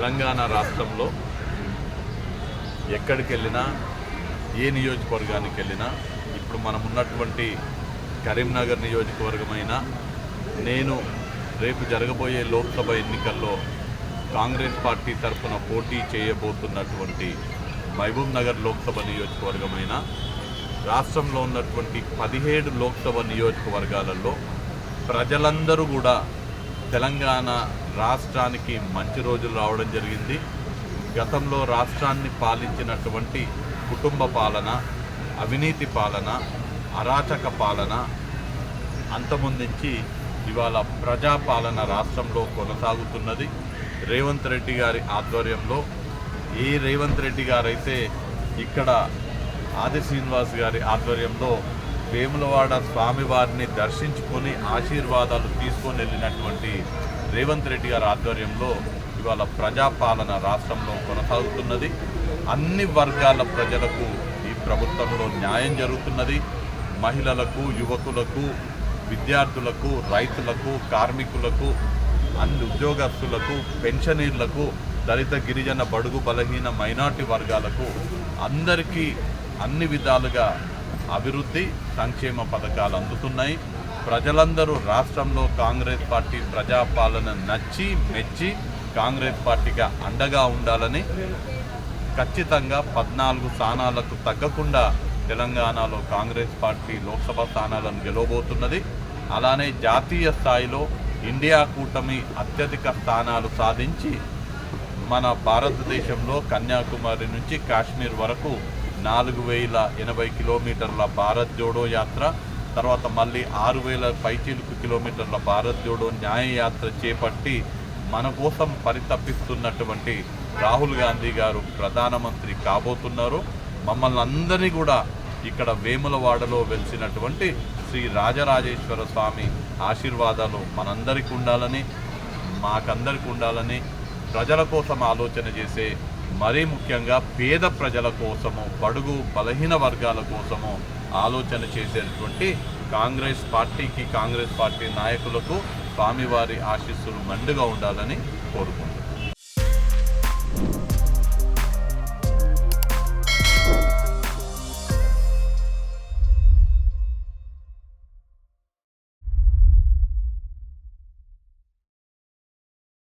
తెలంగాణ రాష్ట్రంలో ఎక్కడికి వెళ్ళినా ఏ నియోజకవర్గానికి వెళ్ళినా ఇప్పుడు మనం ఉన్నటువంటి కరీంనగర్ నియోజకవర్గమైన నేను రేపు జరగబోయే లోక్సభ ఎన్నికల్లో కాంగ్రెస్ పార్టీ తరఫున పోటీ చేయబోతున్నటువంటి మహబూబ్ నగర్ లోక్సభ నియోజకవర్గమైన రాష్ట్రంలో ఉన్నటువంటి 17 లోక్సభ నియోజకవర్గాలలో ప్రజలందరూ కూడా తెలంగాణ రాష్ట్రానికి మంచి రోజులు రావడం జరిగింది. గతంలో రాష్ట్రాన్ని పాలించినటువంటి కుటుంబ పాలన, అవినీతి పాలన, అరాచక పాలన అంతమొందించి ఇవాళ ప్రజాపాలన రాష్ట్రంలో కొనసాగుతున్నది. రేవంత్ రెడ్డి గారి ఆధ్వర్యంలో రేవంత్ రెడ్డి గారైతే ఇక్కడ ఆది శ్రీనివాస్ గారి ఆధ్వర్యంలో వేములవాడ స్వామివారిని దర్శించుకొని ఆశీర్వాదాలు తీసుకొని వెళ్ళినటువంటి రేవంత్ రెడ్డి గారి ఆధ్వర్యంలో ఇవాళ ప్రజాపాలన రాష్ట్రంలో కొనసాగుతున్నది. అన్ని వర్గాల ప్రజలకు ఈ ప్రభుత్వంలో న్యాయం జరుగుతున్నది. మహిళలకు, యువకులకు, విద్యార్థులకు, రైతులకు, కార్మికులకు, అన్ని ఉద్యోగస్తులకు, పెన్షనీర్లకు, దళిత గిరిజన బడుగు బలహీన మైనార్టీ వర్గాలకు అందరికీ అన్ని విధాలుగా అభివృద్ధి సంక్షేమ పథకాలు అందుతున్నాయి. ప్రజలందరూ రాష్ట్రంలో కాంగ్రెస్ పార్టీ ప్రజాపాలన నచ్చి మెచ్చి కాంగ్రెస్ పార్టీగా అండగా ఉండాలని ఖచ్చితంగా 14 స్థానాలకు తగ్గకుండా తెలంగాణలో కాంగ్రెస్ పార్టీ లోక్సభ స్థానాలను గెలవబోతున్నది. అలానే జాతీయ స్థాయిలో ఇండియా కూటమి అత్యధిక స్థానాలు సాధించి మన భారతదేశంలో కన్యాకుమారి నుంచి కాశ్మీర్ వరకు 4080 కిలోమీటర్ల భారత్ జోడో యాత్ర, తర్వాత మళ్ళీ 6000 పైచిలుకు కిలోమీటర్ల భారత్ జోడో న్యాయ యాత్ర చేపట్టి మన కోసం పరితపిస్తున్నటువంటి రాహుల్ గాంధీ గారు ప్రధానమంత్రి కాబోతున్నారు. మమ్మల్ని అందరినీ కూడా ఇక్కడ వేములవాడలో వెలిసినటువంటి శ్రీ రాజరాజేశ్వర స్వామి ఆశీర్వాదాలు మనందరికీ ఉండాలని, మాకందరికీ ఉండాలని, ప్రజల కోసం ఆలోచన చేసే, మరీ ముఖ్యంగా పేద ప్రజల కోసము, బడుగు బలహీన వర్గాల కోసము ఆలోచన చేసేటువంటి కాంగ్రెస్ పార్టీకి, కాంగ్రెస్ పార్టీ నాయకులకు స్వామివారి ఆశీస్సులు మెండుగా ఉండాలని కోరుకుంటున్నాను.